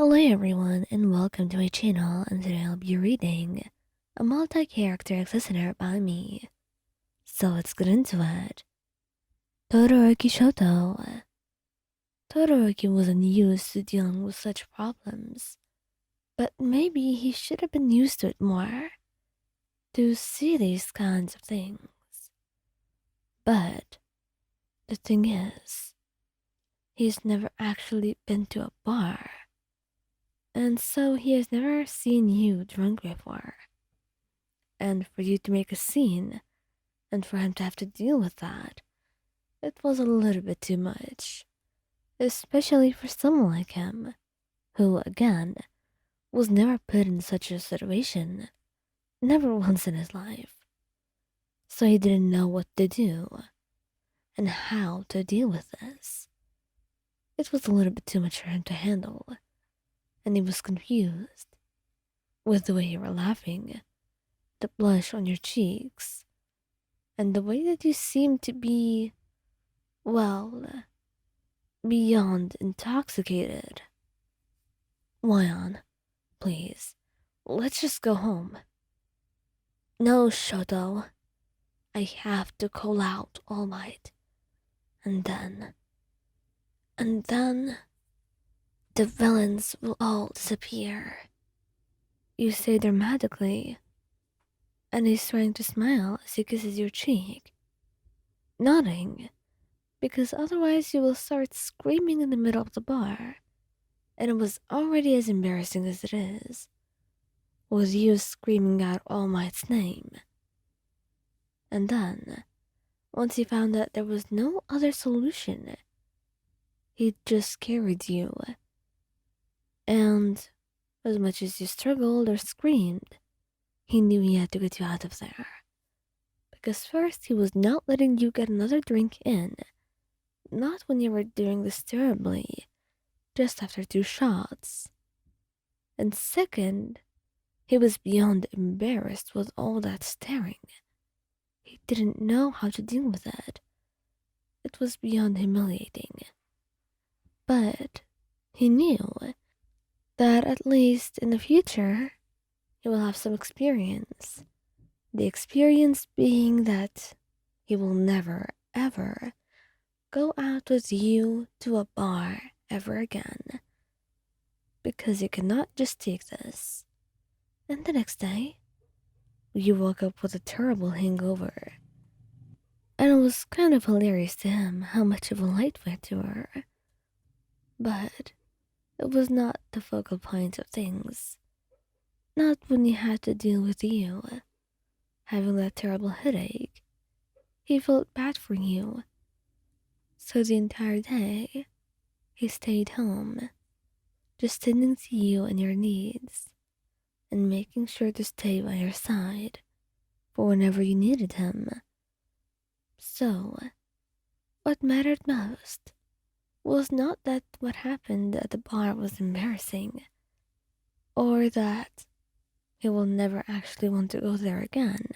Hello everyone and welcome to my channel, and today I'll be reading a multi-character listener by me. So let's get into it. Todoroki Shoto. Todoroki wasn't used to dealing with such problems, but maybe he should have been used to it more, to see these kinds of things. But the thing is, he's never actually been to a bar, and so he has never seen you drunk before. And for you to make a scene, and for him to have to deal with that, it was a little bit too much. Especially for someone like him, who, again, was never put in such a situation, never once in his life. So he didn't know what to do, and how to deal with this. It was a little bit too much for him to handle, and he was confused with the way you were laughing, the blush on your cheeks, and the way that you seemed to be, well, beyond intoxicated. Lion, please, let's just go home. No, Shoto, I have to call out All Might. And then the villains will all disappear. You say dramatically, and he's trying to smile as he kisses your cheek, nodding, because otherwise you will start screaming in the middle of the bar, and it was already as embarrassing as it is, with you screaming out All Might's name. And then, once he found that there was no other solution, he just carried you. And as much as you struggled or screamed, he knew he had to get you out of there. Because first, he was not letting you get another drink in, not when you were doing this terribly, just after 2 shots. And second, he was beyond embarrassed with all that staring. He didn't know how to deal with it. It was beyond humiliating. But he knew that at least in the future, he will have some experience. The experience being that he will never, ever go out with you to a bar ever again. Because you cannot just take this. And the next day, you woke up with a terrible hangover. And it was kind of hilarious to him how much of a lightweight you were. But it was not the focal point of things. Not when he had to deal with you, having that terrible headache. He felt bad for you. So the entire day, he stayed home, just tending to you and your needs, and making sure to stay by your side for whenever you needed him. So, what mattered most was not that what happened at the bar was embarrassing, or that he will never actually want to go there again,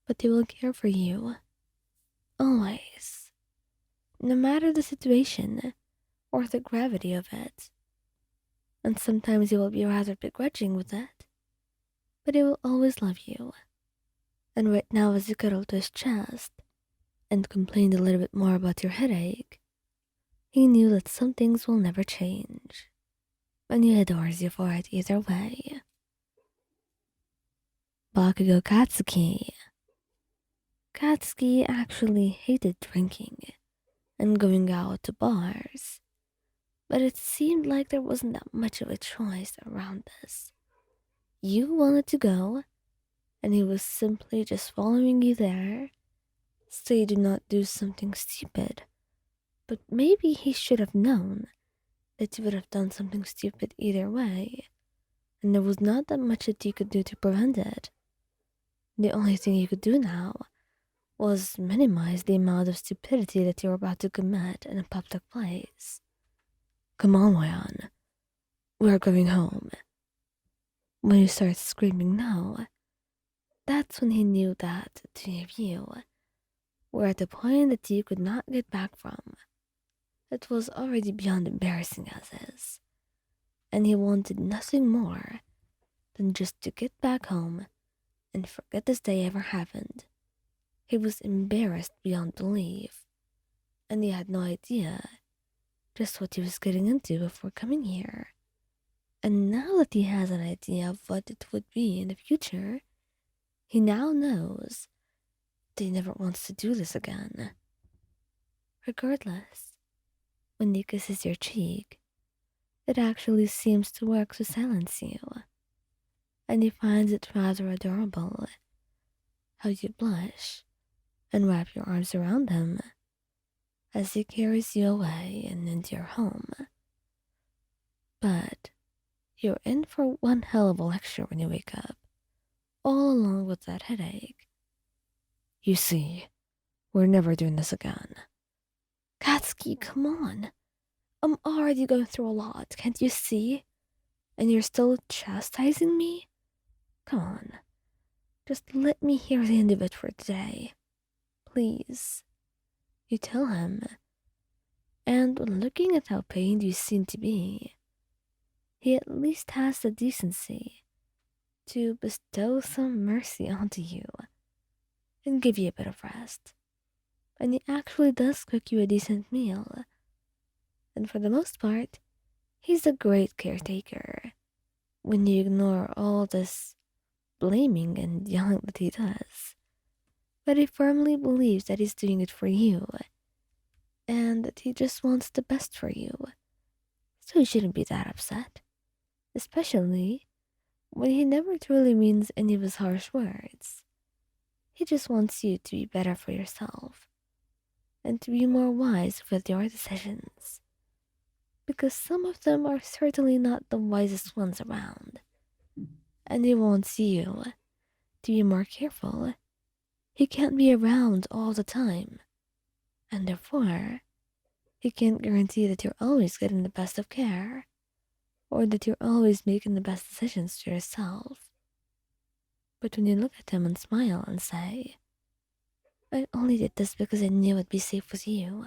but he will care for you, always, no matter the situation or the gravity of it. And sometimes he will be rather begrudging with it, but he will always love you. And right now, as you cuddled to his chest and complained a little bit more about your headache, he knew that some things will never change, and he adores you for it either way. Bakugou Katsuki. Katsuki actually hated drinking and going out to bars, but it seemed like there wasn't that much of a choice around this. You wanted to go, and he was simply just following you there, so you did not do something stupid. But maybe he should have known that you would have done something stupid either way, and there was not that much that you could do to prevent it. The only thing you could do now was minimize the amount of stupidity that you were about to commit in a public place. Come on, Wayan. We're going home. When you started screaming no, that's when he knew that the two of you were at a point that you could not get back from. It was already beyond embarrassing as is. and he wanted nothing more than just to get back home and forget this day ever happened. He was embarrassed beyond belief, and he had no idea just what he was getting into before coming here. And now that he has an idea of what it would be in the future, he now knows that he never wants to do this again. Regardless, when he kisses your cheek, it actually seems to work to silence you, and he finds it rather adorable how you blush and wrap your arms around him as he carries you away and into your home. But you're in for one hell of a lecture when you wake up, all along with that headache. You see, we're never doing this again. Katsuki, come on. I'm already going through a lot, can't you see? And you're still chastising me? Come on. Just let me hear the end of it for today. Please. You tell him. And when looking at how pained you seem to be, he at least has the decency to bestow some mercy onto you and give you a bit of rest. And he actually does cook you a decent meal. And for the most part, he's a great caretaker when you ignore all this blaming and yelling that he does. But he firmly believes that he's doing it for you and that he just wants the best for you. So you shouldn't be that upset, especially when he never truly means any of his harsh words. He just wants you to be better for yourself and to be more wise with your decisions, because some of them are certainly not the wisest ones around, and he wants you to be more careful. He can't be around all the time, and therefore, he can't guarantee that you're always getting the best of care, or that you're always making the best decisions to yourself. But when you look at him and smile and say, I only did this because I knew I'd be safe with you,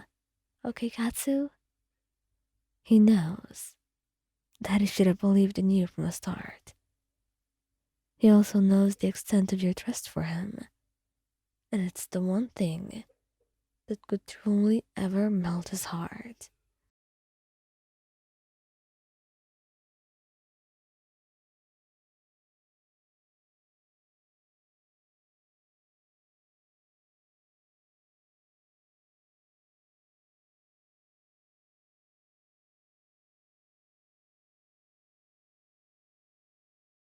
okay, Katsu? He knows that he should have believed in you from the start. He also knows the extent of your trust for him, and it's the one thing that could truly ever melt his heart.